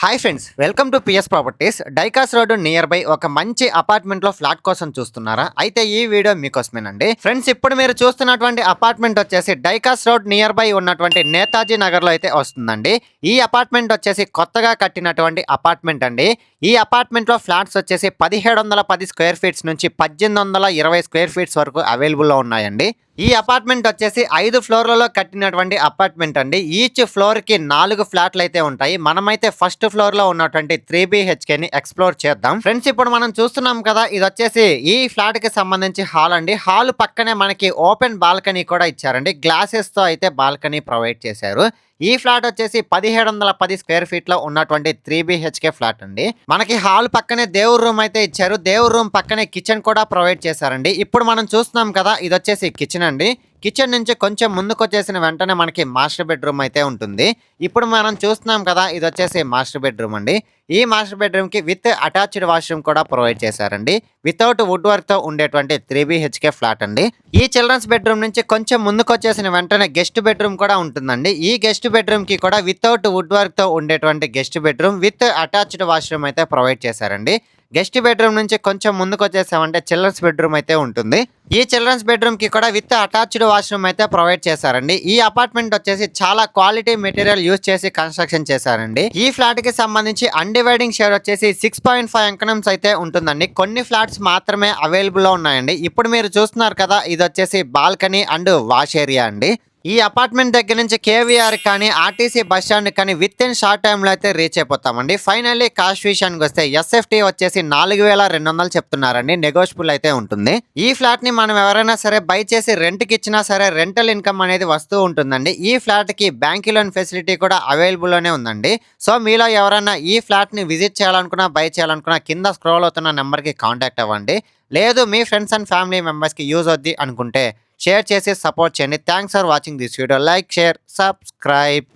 Hi friends, welcome to PS properties. డైకాస్ road nearby ఒక మంచి అపార్ట్మెంట్ లో ఫ్లాట్ కోసం చూస్తున్నారా? అయితే ఈ వీడియో మీకోసమేనండి. ఫ్రెండ్స్, ఇప్పుడు మీరు చూస్తున్నటువంటి అపార్ట్మెంట్ వచ్చేసి డైకాస్ రోడ్ నియర్ బై ఉన్నటువంటి నేతాజీ నగర్ లో అయితే వస్తుందండి. ఈ అపార్ట్మెంట్ వచ్చేసి కొత్తగా కట్టినటువంటి అపార్ట్మెంట్ అండి. ఈ అపార్ట్మెంట్ లో ఫ్లాట్స్ వచ్చేసి 1710 స్క్వేర్ ఫీట్స్ నుంచి 1820 స్క్వేర్ ఫీట్స్ వరకు అవైలబుల్ లో ఉన్నాయండి. ఈ అపార్ట్మెంట్ వచ్చేసి 5 ఫ్లోర్లలో కట్టినటువంటి అపార్ట్మెంట్ అండి. ఈచ్ ఫ్లోర్ కి 4 ఫ్లాట్లు అయితే ఉంటాయి. మనమైతే ఫస్ట్ ఫ్లోర్ లో ఉన్నటువంటి 3 BHK ని ఎక్స్ప్లోర్ చేద్దాం. ఫ్రెండ్స్, ఇప్పుడు మనం చూస్తున్నాం కదా, ఇది వచ్చేసి ఈ ఫ్లాట్ కి సంబంధించి హాల్ అండి. హాల్ పక్కనే మనకి ఓపెన్ బాల్కనీ కూడా ఇచ్చారండి. గ్లాసెస్ తో అయితే బాల్కనీ ప్రొవైడ్ చేశారు. ఈ ఫ్లాట్ వచ్చేసి 1710 స్క్వేర్ ఫీట్ లో ఉన్నటువంటి 3 BHK ఫ్లాట్ అండి. మనకి హాల్ పక్కనే దేవుడు రూమ్ అయితే ఇచ్చారు. దేవుడు రూమ్ పక్కనే కిచెన్ కూడా ప్రొవైడ్ చేశారండి. ఇప్పుడు మనం చూస్తున్నాం కదా, ఇది వచ్చేసి కిచెన్ అండి. కిచెన్ నుంచి కొంచెం ముందుకు వచ్చేసిన వెంటనే మనకి మాస్టర్ బెడ్రూమ్ అయితే ఉంటుంది. ఇప్పుడు మనం చూస్తున్నాం కదా, ఇది వచ్చేసి మాస్టర్ బెడ్రూమ్ అండి. ఈ మాస్టర్ బెడ్రూమ్ కి విత్ అటాచ్డ్ వాష్రూమ్ కూడా ప్రొవైడ్ చేశారండి. వితౌట్ వుడ్ వర్క్ తో ఉండేటువంటి 3 BHK ఫ్లాట్ అండి. ఈ చిల్డ్రన్స్ బెడ్రూమ్ నుంచి కొంచెం ముందుకు వచ్చేసిన వెంటనే గెస్ట్ బెడ్రూమ్ కూడా ఉంటుందండి. ఈ గెస్ట్ బెడ్రూమ్ కి కూడా వితౌట్ వుడ్ వర్క్ తో ఉండేటువంటి guest bedroom with attached washroom అయితే ప్రొవైడ్ చేశారండి. గెస్ట్ బెడ్రూమ్ నుంచి కొంచెం ముందుకు వచ్చేసామంటే చిల్డ్రన్స్ బెడ్రూమ్ అయితే ఉంటుంది. ఈ చిల్డ్రన్స్ బెడ్రూమ్ కి కూడా విత్ అటాచ్డ్ వాష్రూమ్ అయితే ప్రొవైడ్ చేశారండి. ఈ అపార్ట్మెంట్ వచ్చేసి చాలా క్వాలిటీ మెటీరియల్ యూజ్ చేసి కన్స్ట్రక్షన్ చేశారండి. ఈ ఫ్లాట్ కి సంబంధించి అన్డివైడింగ్ షేర్ వచ్చేసి 6.5 ఎకరమ్స్ అయితే ఉంటుందండి. కొన్ని ఫ్లాట్స్ మాత్రమే అవైలబుల్ లో ఉన్నాయండి. ఇప్పుడు మీరు చూస్తున్నారు కదా, ఇది వచ్చేసి బాల్కనీ అండ్ వాష్ ఏరియా అండి. ఈ అపార్ట్మెంట్ దగ్గర నుంచి కేవీఆర్ కానీ ఆర్టీసీ బస్ స్టాండ్ కానీ విత్ ఇన్ షార్ట్ టైంలో అయితే రీచ్ అయిపోతామండి. ఫైనల్లీ కాస్ట్ విషయానికి వస్తే ఎస్ఎఫ్టీ వచ్చేసి 4200 చెప్తున్నారండి. నెగోషియబుల్ అయితే ఉంటుంది. ఈ ఫ్లాట్ ని మనం ఎవరైనా సరే బై చేసి రెంట్ కి ఇచ్చినా సరే రెంటల్ ఇన్కమ్ అనేది వస్తూ ఉంటుందండి. ఈ ఫ్లాట్ కి బ్యాంక్ లోన్ ఫెసిలిటీ కూడా అవైలబుల్ లోనే ఉందండి. సో మీలో ఎవరైనా ఈ ఫ్లాట్ ని విజిట్ చేయాలనుకున్నా, బై చేయాలనుకున్నా కింద స్క్రోల్ అవుతున్న నెంబర్ కి కాంటాక్ట్ అవ్వండి. లేదు, మీ ఫ్రెండ్స్ అండ్ ఫ్యామిలీ మెంబర్స్ కి యూజ్ అవుద్ది అనుకుంటే షేర్ చేసి సపోర్ట్ చేయండి. Thanks for watching this video. Like, share, subscribe.